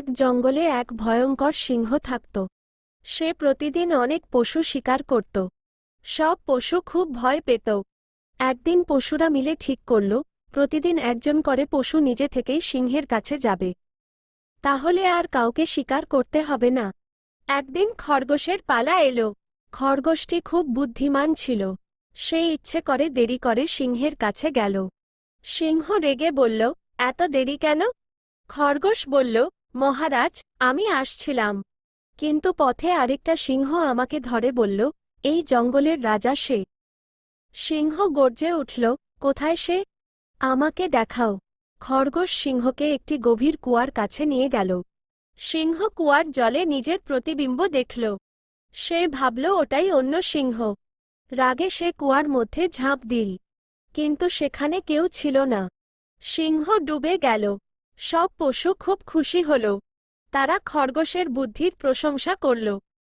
এক জঙ্গলে এক ভয়ঙ্কর সিংহ থাকত। সে প্রতিদিন অনেক পশু শিকার করত। সব পশু খুব ভয় পেত। একদিন পশুরা মিলে ঠিক করল, প্রতিদিন একজন করে পশু নিজে থেকেই সিংহের কাছে যাবে। তাহলে আর কাউকে শিকার করতে হবে না। একদিন খরগোশের পালা এলো। খরগোশটি খুব বুদ্ধিমান ছিল। সে ইচ্ছে করে দেরি করে সিংহের কাছে গেল। সিংহ রেগে বলল, এত দেরি কেন? খরগোশ বলল, মহারাজ, আমি আসছিলাম, কিন্তু পথে আরেকটা সিংহ আমাকে ধরে বলল, এই জঙ্গলের রাজা সে। সিংহ গর্জে উঠল, কোথায় সে? আমাকে দেখাও। খরগোশ সিংহকে একটি গভীর কুয়ার কাছে নিয়ে গেল। সিংহ কুয়ার জলে নিজের প্রতিবিম্ব দেখল। সে ভাবল ওটাই অন্য সিংহ। রাগে সে কুয়ার মধ্যে ঝাঁপ দিল, কিন্তু সেখানে কেউ ছিল না। সিংহ ডুবে গেল। সব পশু খুব খুশি হল। তারা খরগোশের বুদ্ধির প্রশংসা করল।